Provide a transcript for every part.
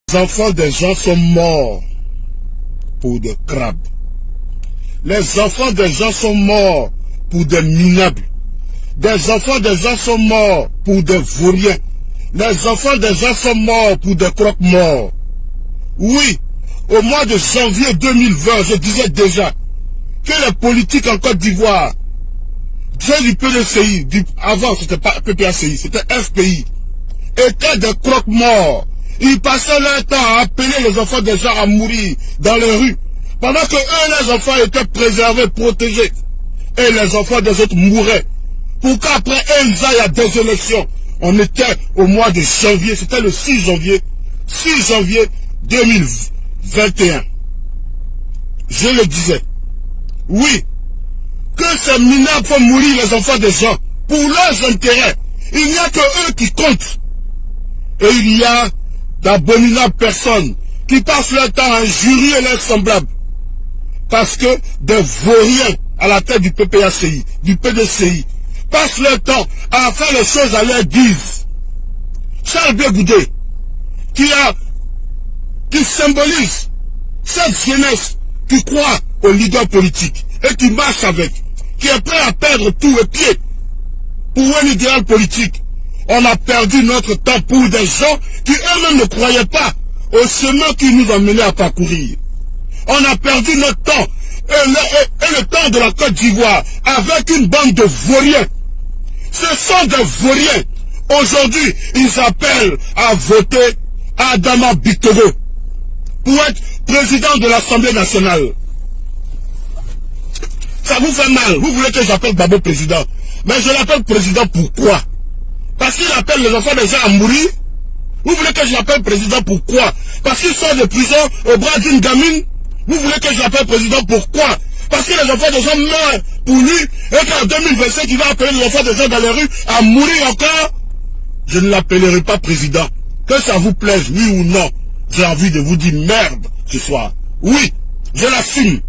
Les enfants des gens sont morts pour des crabes. Les enfants des gens sont morts pour des minables. Des enfants des gens sont morts pour des vauriens. Les enfants des gens sont morts pour des croque-morts. Oui, au mois de janvier 2020, je disais déjà que les politiques en Côte d'Ivoire, du PDCI, avant c'était pas PPACI, c'était FPI, étaient des croque-morts. Ils passaient leur temps à appeler les enfants des gens à mourir dans les rues, pendant que eux, les enfants étaient préservés, protégés, et les enfants des autres mouraient. Pour qu'après ils aillent à des élections. On était au mois de janvier, c'était le 6 janvier 2021. Je le disais. Oui, que ces minables font mourir les enfants des gens pour leurs intérêts. Il n'y a que eux qui comptent. Et il y a d'abominables personnes qui passent leur temps à injurier leurs semblables. Parce que des vauriens à la tête du PPACI, du PDCI, passent leur temps à faire les choses à leur guise. Charles Blé Goudé, qui symbolise cette jeunesse qui croit aux leaders politiques et qui marche avec, qui est prêt à perdre tous les pieds pour un idéal politique. On a perdu notre temps pour des gens qui eux-mêmes ne croyaient pas au chemin qui nous a menés à parcourir. On a perdu notre temps et le temps de la Côte d'Ivoire avec une bande de vauriens. Ce sont des vauriens. Aujourd'hui, ils appellent à voter Adama Bittogo pour être président de l'Assemblée nationale. Ça vous fait mal. Vous voulez que j'appelle Babo président. Mais je l'appelle président pourquoi? Parce qu'il appelle les enfants des gens à mourir. Vous voulez que je l'appelle président pourquoi? Parce qu'il sort de prison au bras d'une gamine. Vous voulez que je l'appelle président pourquoi? Parce que les enfants des gens meurent pour lui et qu'en 2025 il va appeler les enfants des gens dans les rues à mourir encore. Je ne l'appellerai pas président. Que ça vous plaise, oui ou non, j'ai envie de vous dire merde ce soir. Oui, je l'assume.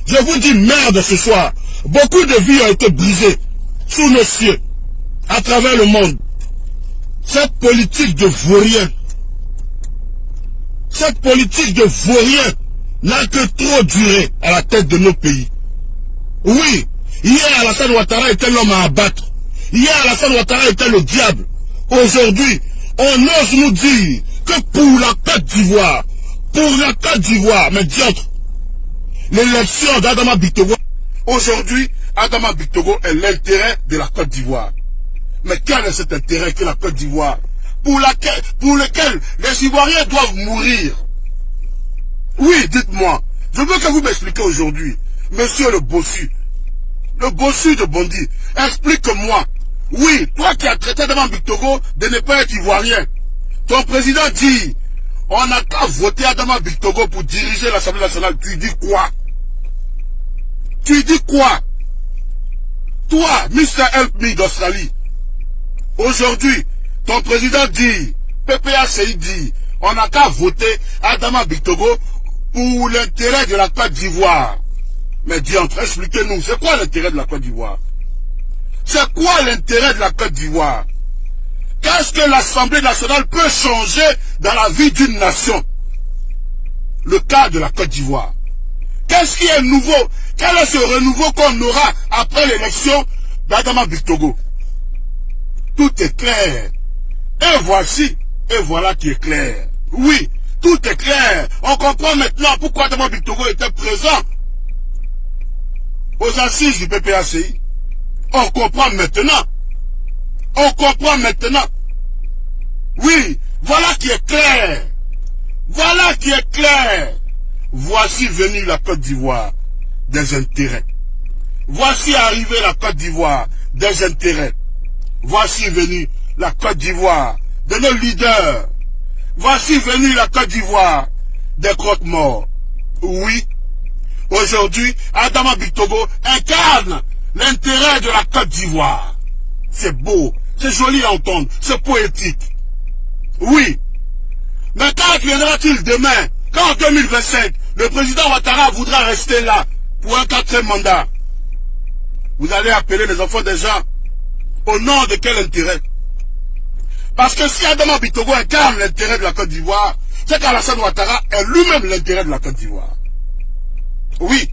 Je vous dis merde ce soir. Beaucoup de vies ont été brisées sous nos cieux, à travers le monde. Cette politique de vaurien, n'a que trop duré à la tête de nos pays. Oui, hier Alassane Ouattara était l'homme à abattre. Hier Alassane Ouattara était le diable. Aujourd'hui, on ose nous dire que pour la Côte d'Ivoire, mais diantre, l'élection d'Adama Bittogo, aujourd'hui, Adama Bittogo est l'intérêt de la Côte d'Ivoire. Mais quel est cet intérêt que la Côte d'Ivoire, pour lequel les Ivoiriens doivent mourir? Oui, dites-moi. Je veux que vous m'expliquiez aujourd'hui. Monsieur le bossu de Bondy, explique-moi. Oui, toi qui as traité Adama Bittogo de ne pas être Ivoirien. Ton président dit, on n'a qu'à voter Adama Bittogo pour diriger l'Assemblée nationale. Tu dis quoi? Toi, Mr. Help Me d'Australie. Aujourd'hui, ton président dit, PPACI dit, on n'a qu'à voter Adama Bittogo pour l'intérêt de la Côte d'Ivoire. Mais diantre, expliquez-nous, c'est quoi l'intérêt de la Côte d'Ivoire? C'est quoi l'intérêt de la Côte d'Ivoire? Qu'est-ce que l'Assemblée nationale peut changer dans la vie d'une nation? Le cas de la Côte d'Ivoire. Qu'est-ce qui est nouveau? Quel est ce renouveau qu'on aura après l'élection d'Adama Bittogo? Tout est clair. Et voici, et voilà qui est clair. Oui, tout est clair. On comprend maintenant pourquoi Adama Bittogo était présent aux assises du PPACI. On comprend maintenant. Oui, voilà qui est clair. Voici venue la Côte d'Ivoire des intérêts. Voici arrivée la Côte d'Ivoire des intérêts. Voici venue la Côte d'Ivoire de nos leaders. Voici venue la Côte d'Ivoire des croque-morts. Oui, aujourd'hui, Adama Bittogo incarne l'intérêt de la Côte d'Ivoire. C'est beau, c'est joli à entendre, c'est poétique. Oui, mais quand viendra-t-il demain, quand en 2025, le président Ouattara voudra rester là pour un 4e mandat? Vous allez appeler les enfants des gens au nom de quel intérêt? Parce que si Adama Bittogo incarne l'intérêt de la Côte d'Ivoire, c'est qu'Alassane Ouattara est lui-même l'intérêt de la Côte d'Ivoire. Oui.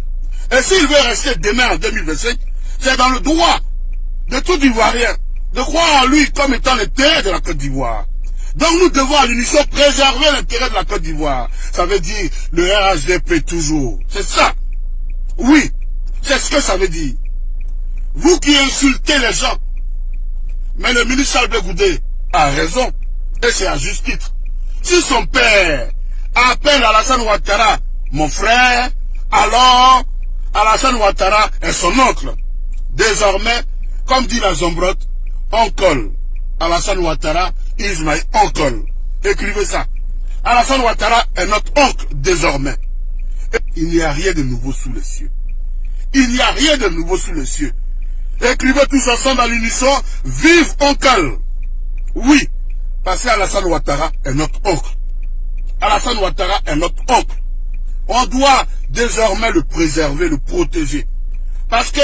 Et s'il veut rester demain en 2025, c'est dans le droit de tout Ivoirien de croire en lui comme étant l'intérêt de la Côte d'Ivoire. Donc nous devons à l'unisson préserver l'intérêt de la Côte d'Ivoire. Ça veut dire le RHDP toujours. C'est ça. Oui, c'est ce que ça veut dire. Vous qui insultez les gens. Mais le ministre Albert Goudé a raison. Et c'est à juste titre. Si son père appelle Alassane Ouattara mon frère, alors Alassane Ouattara est son oncle. Désormais, comme dit la Zombrotte, oncle Alassane Ouattara is my uncle. Écrivez ça. Alassane Ouattara est notre oncle désormais. Et il n'y a rien de nouveau sous les cieux. Il n'y a rien de nouveau sous les cieux. Écrivez tous ensemble à l'unisson, vive oncle. Oui, parce qu'Alassane Ouattara est notre oncle. Alassane Ouattara est notre oncle. On doit désormais le préserver, le protéger. Parce que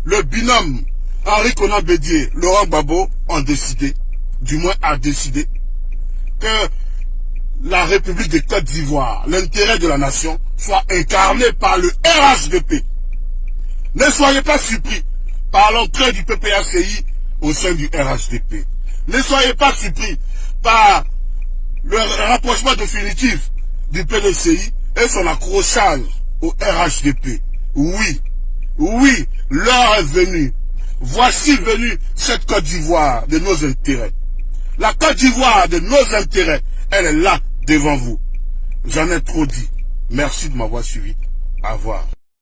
le binôme Henri Konan Bédié, Laurent Gbagbo ont décidé, du moins a décidé, que la République de Côte d'Ivoire, l'intérêt de la nation, soit incarné par le RHDP. Ne soyez pas surpris par l'entrée du PPACI au sein du RHDP. Ne soyez pas surpris par le rapprochement définitif du PDCI et son accrochage au RHDP. Oui, oui, l'heure est venue. Voici venue cette Côte d'Ivoire de nos intérêts. La Côte d'Ivoire de nos intérêts, elle est là devant vous. J'en ai trop dit. Merci de m'avoir suivi. Au revoir.